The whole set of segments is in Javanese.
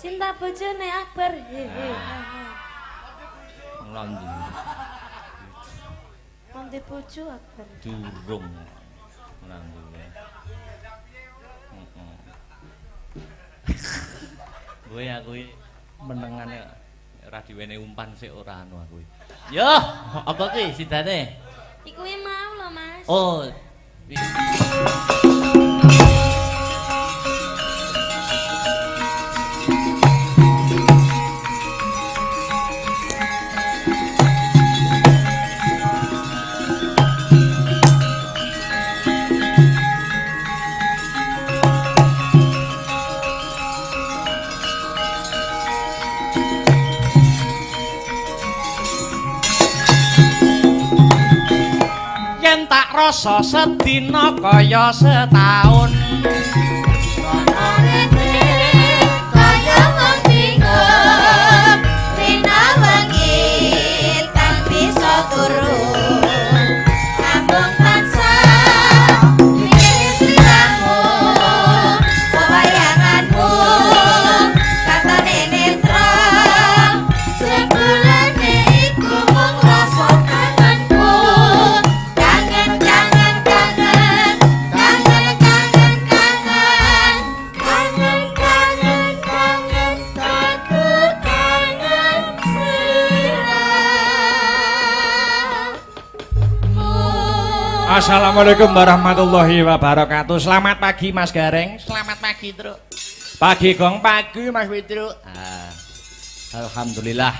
Cinta bojone Akbar. Londi. Nanti bojo Akbar. Durung. Nanti. Gue aku menengane ora diwene umpan sik ora anu aku. Yo, apa ki sidane? Iku mau lho, Mas. Oh. Rasa sedina kaya setahun Rene kaya wong bingung rina wengi tan bisa turu ambung tansah sliramu pewayanganmu katane netra sebulane iku mung rasa kangenku Assalamualaikum warahmatullahi wabarakatuh. Selamat pagi Mas Gareng. Selamat pagi Truk. Pagi gong pagi Mas Witru. Alhamdulillah.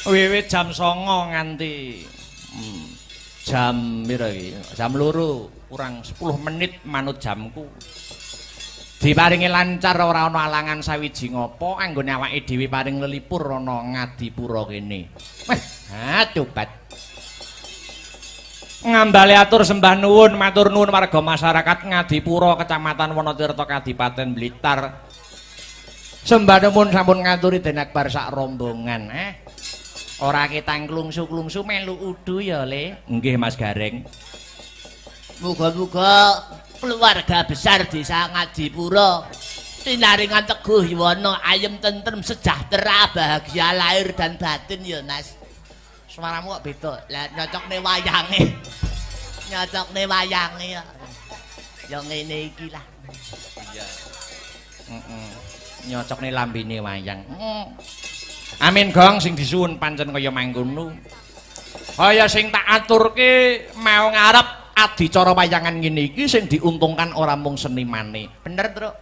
Wiwit jam 09.00 nganti jam piro iki? Jam 2 kurang 10 menit manut jamku. Diparingi lancar ora ana alangan sawiji ngopo anggone awake dhewe paring lelipur ana Ngadipura kene. Weh, tobat. Ngambale atur sembah nuwun matur nuwun warga masyarakat Ngadipura Kecamatan Wonotirta Kadipaten Blitar. Sembah nuwun sampun ngaturi Den Akbar sak rombongan. Ora ketang klungsu-klungsu melu udu ya, Le. Nggih Mas Gareng. Muga-muga keluarga besar desa Ngadipura tinaringan teguh yuwana ayem tentrem sejahtera bahagia lahir dan batin ya Mas. Suaramu kok beda. Lah nyocokne wayange. Nyocokne wayange ya. Ya ngene iki lah. Iya. Nyocokne lambene wayang. Amin gong sing disuwun pancen kaya mangkono. Kaya sing tak aturke mau ngarep adicara wayangan ngene iki sing diuntungkan ora mung senimane. Bener, Truk.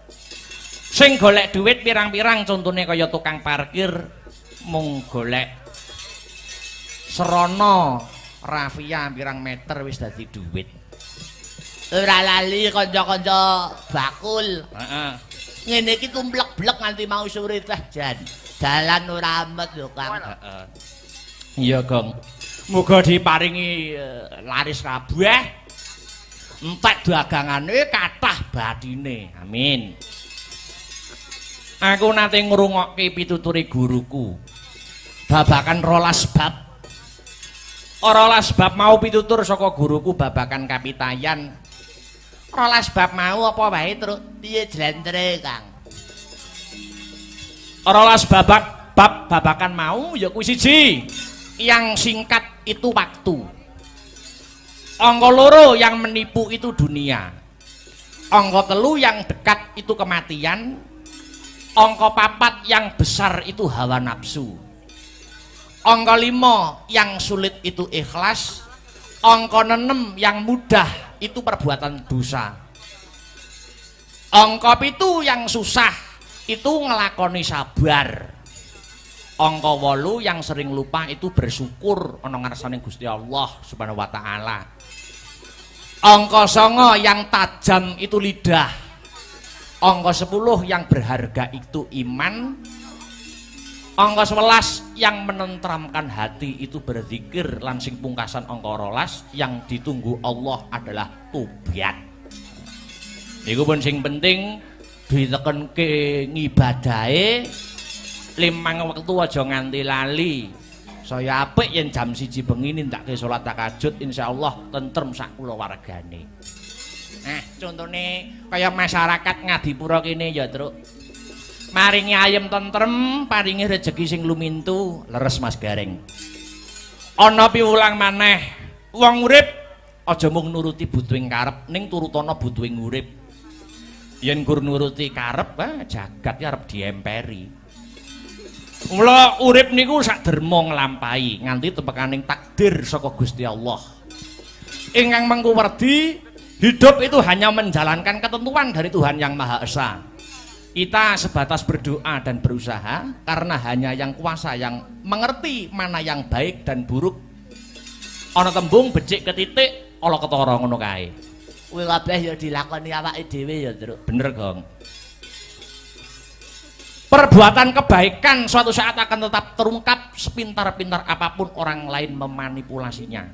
Sing golek duit pirang-pirang contone kaya tukang parkir mung golek Serono rafia pirang meter wis dadi dhuwit. Ora lali kanca-kanca bakul. Heeh. Ngene iki tumplek-blek nganti mau sore teh jan. Dalan ora amet lho, Kang. Heeh. Iya, Gong. Muga diparingi laris kabeh. Entek dagangane kathah bathine. Amin. Aku nate ngrungokke pituturi guruku. Babakan 12 bab. Ora las bab mau pitutur saka guruku babakan kapitayan. 12 bab mau apa wae terus Piye jlentre, Kang? 12 babakan mau ya kuwi siji. Yang singkat itu waktu. Angka loro yang menipu itu dunia. Angka telu yang dekat itu kematian. Angka papat yang besar itu hawa nafsu. Angka 5 yang sulit itu ikhlas. Angka 6 yang mudah itu perbuatan dosa. Angka 7 yang susah itu ngelakoni sabar. Angka 8 yang sering lupa itu bersyukur ana ngarsane Gusti Allah Subhanahu wa taala. Angka 9 yang tajam itu lidah. Angka 10 yang berharga itu iman. Angka 11 yang menentramkan hati itu berzikir. Lan sing pungkasan angka 12 yang ditunggu Allah adalah tobat. Niku pun sing penting ditekenke ngibadahe 5 wektu aja nganti lali. Saya apik yen jam 1 bengi nindakke salat tahajud insyaallah tentrem sak kulawargane. Nah, contone kaya masyarakat Ngadipura kene ya, Truk. Maringi ayem tentrem, paringi rejeki sing lumintu, leres Mas Gareng. Ana piwulang maneh, wong urip aja mung nuruti butuhing karep, ning turutana butuhing urip. Yen gur nuruti karep, jagat ya arep diemperi. Mula urip niku sak derma nglampahi nganti tepekaning takdir saka Gusti Allah. Ingkang mengkuwerdi, hidup itu hanya menjalankan ketentuan dari Tuhan Yang Maha Esa. Kita sebatas berdoa dan berusaha karena hanya Yang Kuasa yang mengerti mana yang baik dan buruk. Ana tembung becik ke titik, ala ketara ngono kae. Kuwi kabeh ya dilakoni awake dhewe ya, Truk. Bener, Gong. Perbuatan kebaikan suatu saat akan tetap terungkap sepintar-pintar apapun orang lain memanipulasinya.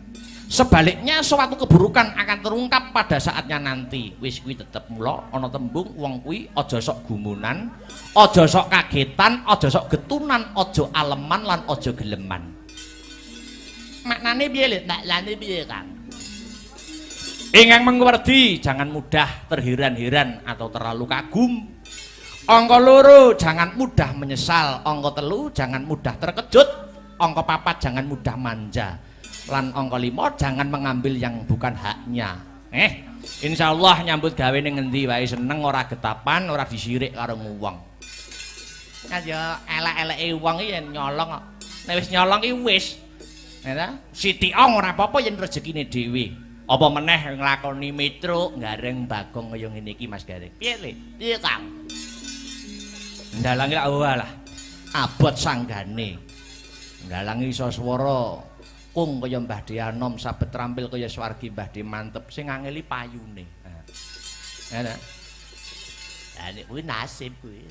Sebaliknya suatu keburukan akan terungkap pada saatnya nanti. Wis kuwi tetep mula ana tembung wong kuwi aja sok gumunan, aja sok kagetan, aja sok getunan, aja aleman lan aja geleman. Maknane piye, Lid? Maknane piye, Kang? Ingkang mengwerdi jangan mudah terheran-heran atau terlalu kagum. Angka 2 jangan mudah menyesal, angka 3 jangan mudah terkejut, angka 4 jangan mudah manja. Lan angka 5 jangan mengambil yang bukan haknya. Insyaallah nyambut gawe ning ngendi wae seneng, ora getapan, ora disirik karo wong. Kan ya elek-eleke wong iki yen nyolong kok. Nek wis nyolong iki wis. Ya sithik ora apa-apa yen rezekine dhewe. Apa meneh nglakoni metro gareng Bagong kaya ngene iki Mas Gareng. Piye, Le? Piye, Kang? Ndalangi lak walah. Abot sanggane. Ndalangi iso swara kung kaya Mbah Dianom, sabet trampil kaya swargi Mbah De mantep sing ngangeli payune. Ya ta. Lah nek kuwi nasib kuwi.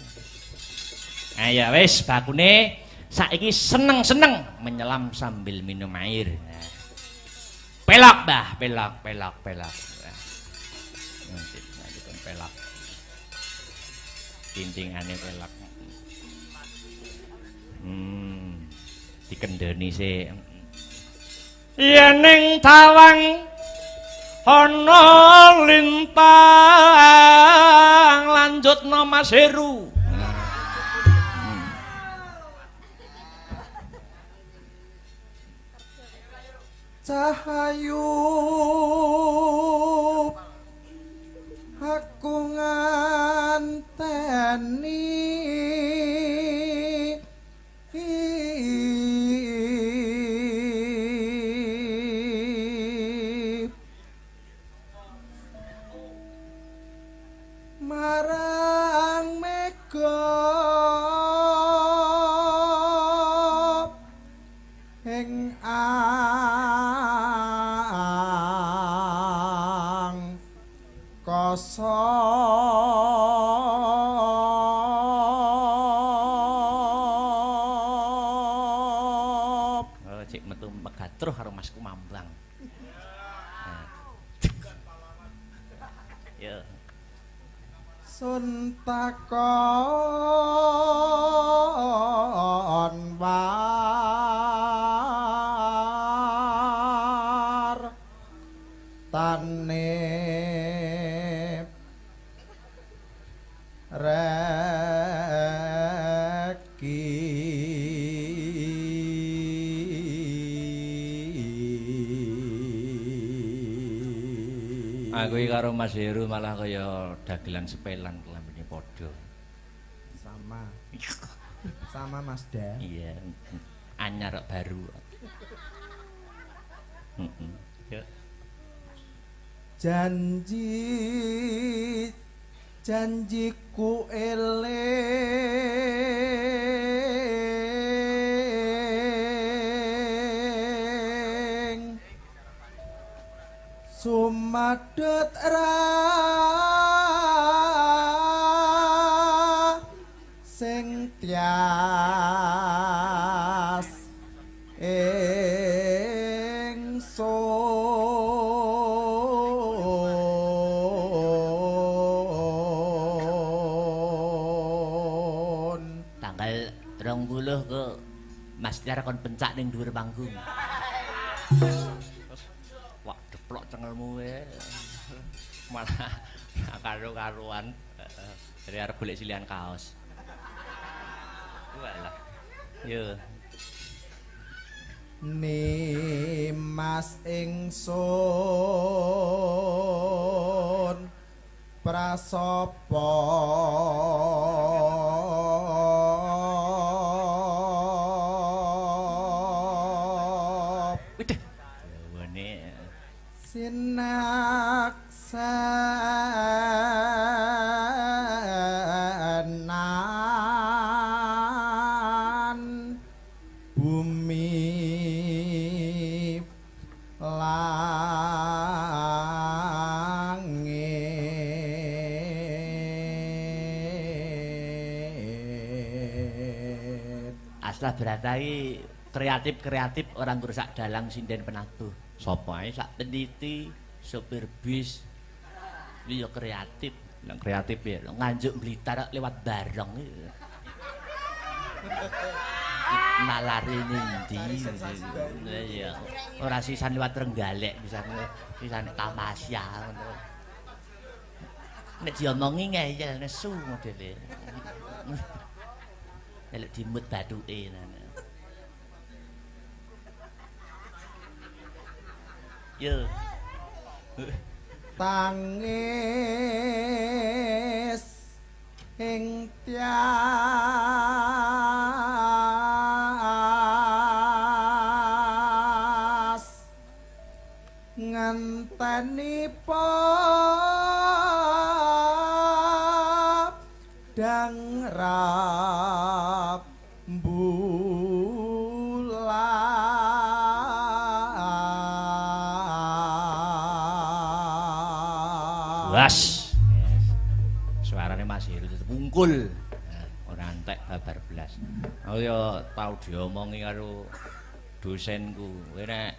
Ya wis bakune saiki seneng-seneng menyelam sambil minum air. Pelak, Mbah, pelak. Nanti pelak. Tintingane pelak. Dikendheni sik. Yen ning tawang ana lintang lanjutna Mas Heru. Cahayu aku nganteni marang mega ing kosop Cik metu megatruh karo Masku Mambang. Ya. sun takon war tane reki Aku iki karo Mas Heru malah kaya dagelan sepelan kelambine padha. Sama Mas Da. Iya. Anyar kok baru. Ya. Janjiku eling sumadut sing tias ingsun Tanggal 20 ke Mas Tiar kon pencak ning dhuwur panggung. Wah, deplok cengelmu wae. Malah karo-karuan dari arep golek silihan kaos. Walah. Yo. Nimas ingsun prasapa Widih. Dawane sinaksanan bumi langit Aslah beratai kreatif orang rusak dalang sinden penabuh. sapa ae sak Sak peniti sopir bis. Iki ya kreatif. yang kreatif ya. Nganjuk Blitar lewat bareng. Nalari ndi? Iya. Ora sisan liwat Trenggalek sisan Tamasya ngono. Nek diomongi ngeyel nesu modele. Elek dimut bathuke. Yo. tangis ing tias ngenteni dang rap Was. Suarane Mas Heru tetep ungkul. Ora entek babar blas. Aku ya tau diomongi karo dosenku. Kowe nek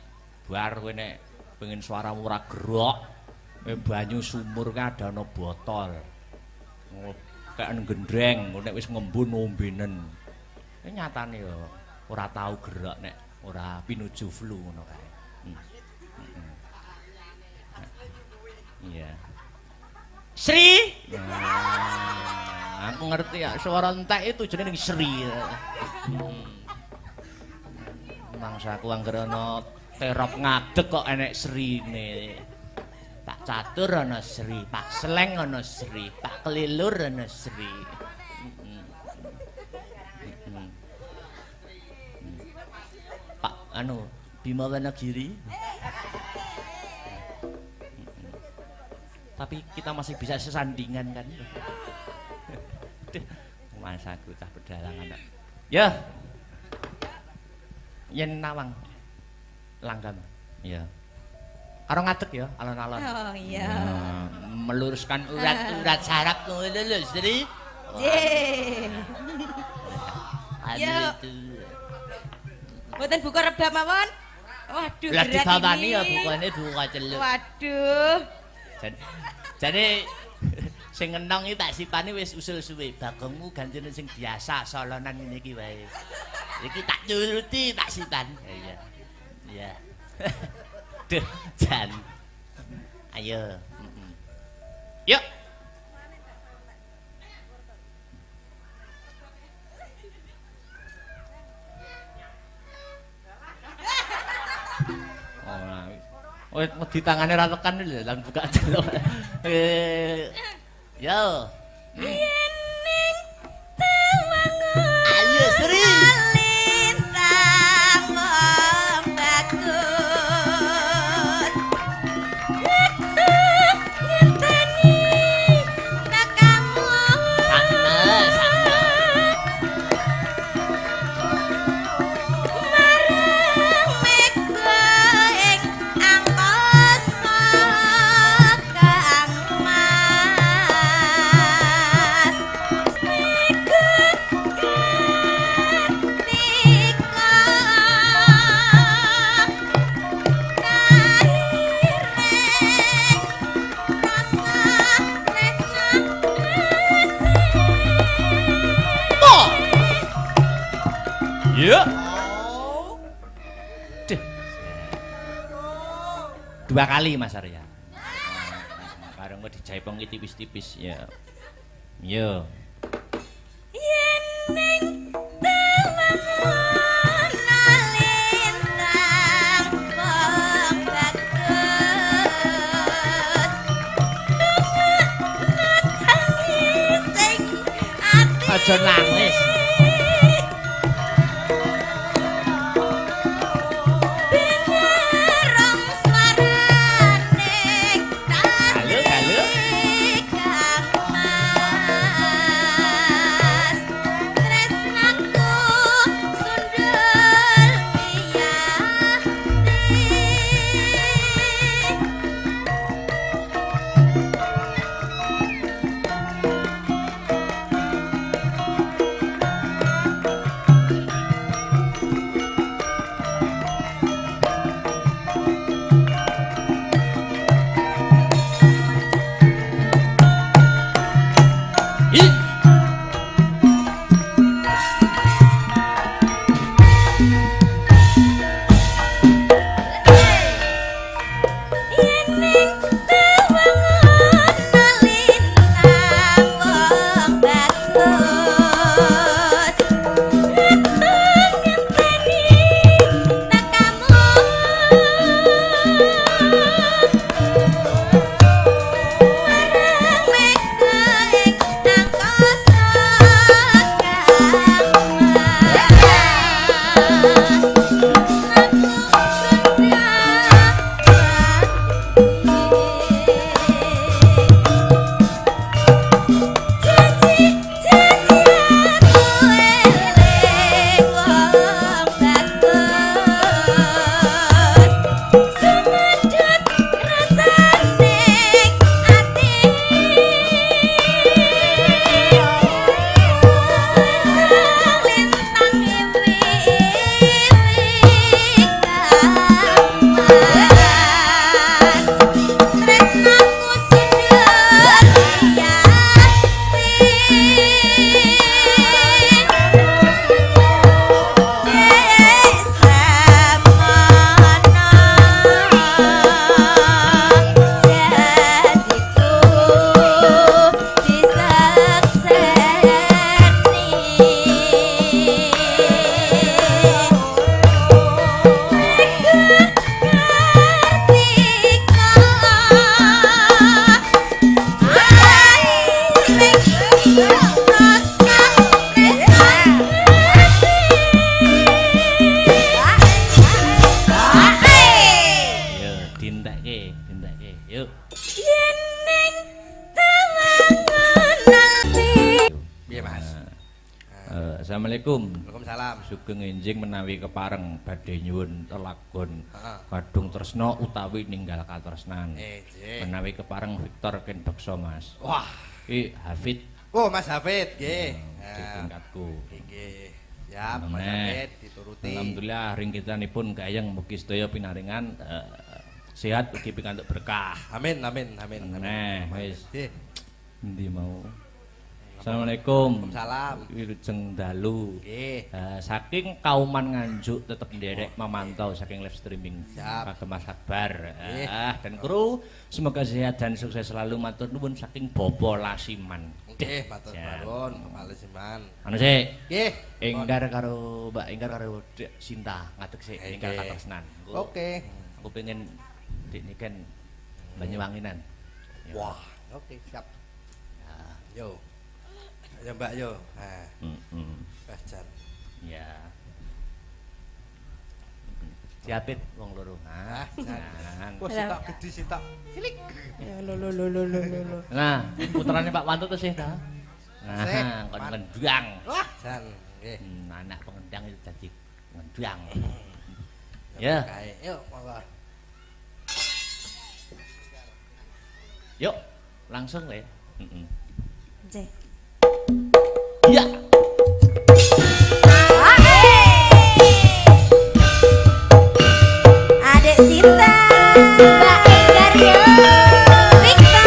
bar kowe nek pengen suaramu ora gerok, kowe banyu sumur ka ada ana botol. Kayak gendreng, nek wis ngembun ombenen. Nyatane ya ora tau gerak nek ora pinuju flu ngono kae. Iya. Sri. Aku ngerti ya, suara entek itu jenenge Sri. Mangsa aku anggere ana terop ngadeg kok enek Srine. Pak Catur ana Sri, Pak Sleng ana Sri, Pak Kelilur ana Sri. Pak anu Bima Wanagiri. Tapi kita masih bisa sesandingan kan. Masa aku cah pedalangan. Ya. Yen nawang langgam. Ya. Karo ngadeg ya alon-alon. Oh iya. Meluruskan urat-urat saraf ngono lho, Sri. Nggih. Ya. Mboten buka rebab mawon. Waduh, Lah berat dibawani ini. ya bukane buka celuk. Waduh. Jadi sing ngenong iki tak sipani wis usul suwe. Bagongmu gantine sing biasa solonan ngene iki wae. Iki tak nuruti tak sipan. Iya. Iya. Duh, Jan. Ayo. Yuk. Oh, di tangane ra tekan lho lan buka celuk. Yo. Ning tawangun. Ayo Sri. Lintang wong bagus. Ngenteni tekamu. Sakno. Marang mega ing angkasa kang mas. Mega Ya. Duh. Dua kali Mas Arya. Bareng kok dijaipong tipis-tipis ya. Yo. yen ning Aja nangis. Assalamualaikum. Waalaikumsalam. Sugeng enjing menawi kepareng badhe nyuwun telagon kadung tresna utawi ninggal katresnan. Menawi kepareng Victor ken beksa Mas. Wah, iki Hafid. Oh, Mas Hafid nggih. Tingkatku. Nggih. Siap, Mas Hafid dituruti. Alhamdulillah ring kitanipun kayeng mugi sedaya pinaringan sehat ugi pikantuk berkah. Amin, amin, amin. Nah, wis. Nggih. Endi mau? Assalamualaikum. Waalaikumsalam. Wilujeng dalu. Nggih. Saking Kauman Nganjuk tetep nderek memantau saking live streaming. Siap. Kagem Mas Akbar. Dan kru semoga sehat dan sukses selalu matur nuwun saking Bopo Lasiman. Nggih, matur nuwun Bapak Lasiman. Anu sik. Nggih. Enggar karo Mbak Enggar karo Dek Sinta ngadeg sik ninggal katresnan. Oke. Aku pengen Dik niken Banyuwanginan. Wah, oke, siap. Yo. Ya Mbak yo. Nah. Pajan. Ya. Siapit wong loro. Kok sitok gedhi sitok. Cilik. Ya lo. Nah, putrane Pak Wanto to sih ta? Nah, kon ngendang. Wah, jan nggih. Anak pengendang itu dadi ngendang. Ya. Yuk, monggo. Yuk, langsung le. Nggih. Iya. Adek Sinta, Mbak Enggar yo, Victor.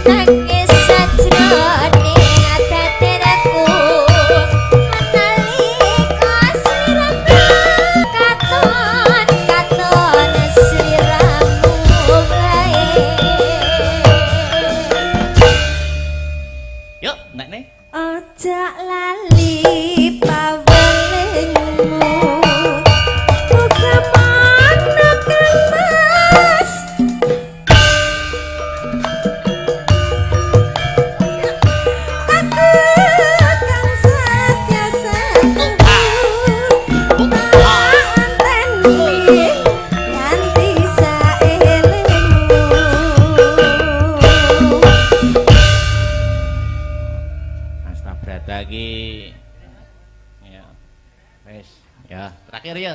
nangis sajroning adateku nalika sliramu katon sliramu bae. Yuk, nek nih. Ojo lali pawelingmu buka mana kemas aku akan setia satu anteni nganti saelengmu. Astabrata iki. Ya. Wis, ya, terakhir ya.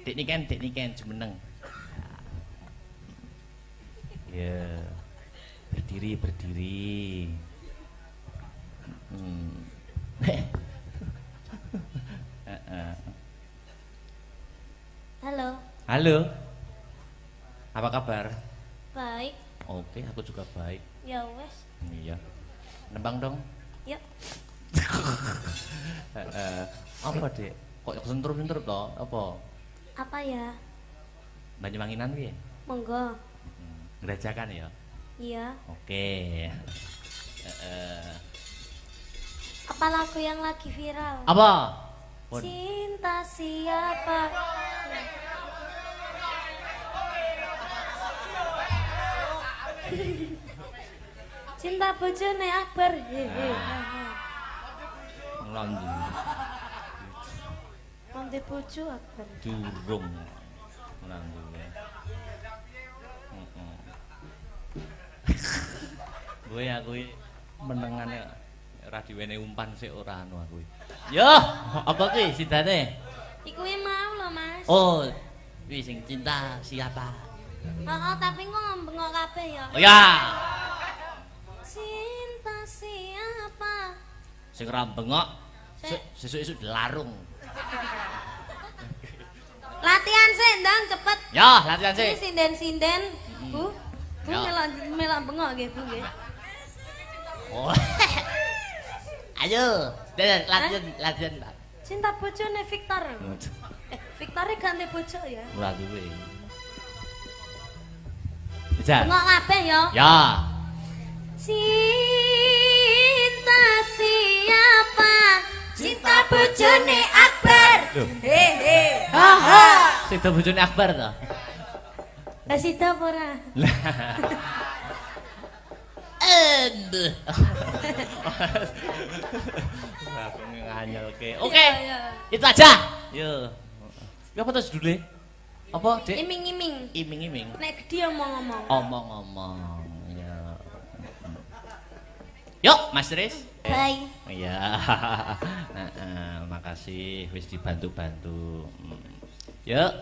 Dik niken jumeneng. Ya. Berdiri. Halo, Halo. Apa kabar? baik. Oke, aku juga baik. Ya wes, Iya. Nembang dong. yuk. Apa, Dek? Kok sentur-sentur toh? Apa? Apa ya? Banyuwanginan piye? Monggo. Gerajakan ya. Iya. Oke. Apa lagu yang lagi viral? Apa? Pun. Cinta siapa? Cinta bojone Akbar. Ngelondi. Nanti bojo Akbar. Durung. Ngelondi. Gue aku menengane ora diwene umpan sik ora anu aku. Yo, apa ki sidane? Iku yang mau loh Mas. Oh, wi sing cinta siapa? Tapi kok bengok kabeh ya. Oh ya, Cinta siapa? sing ora bengok sesuk-esuk dilarung. Latihan sih, ndang cepet. Ya, latihan Ini sih. sinden-sinden. Bu Ya. melak bengok nggih, Bu nggih. Oh. Ayo, latihan, Pak. Cinta bojone Victor. Victor ganti bojo ya. Ora duwe. Bisa. Bengok kabeh ya. Ya. Cinta siapa? Cinta bojone Akbar. Loh. Hehe. Ha. Sida bojone Akbar to. Lah sida apa ora? Aku nganyelke. Oke. Iya, iya. Itu aja. Yo. Ya apa terus dulu? Apa, Dek? Iming-iming. Iming-iming. Nek gede omong-omong. Omong-omong. Ya. Yuk, Mas Tris. Bye. Iya. Makasih wis dibantu-bantu. Yuk.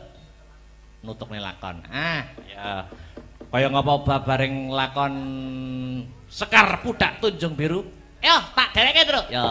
Nutuk nih lakon. Ya. Kaya ngapa babareng lakon Sekar Pudak Tunjung Biru. Yo, tak dereke, Truk. Yo.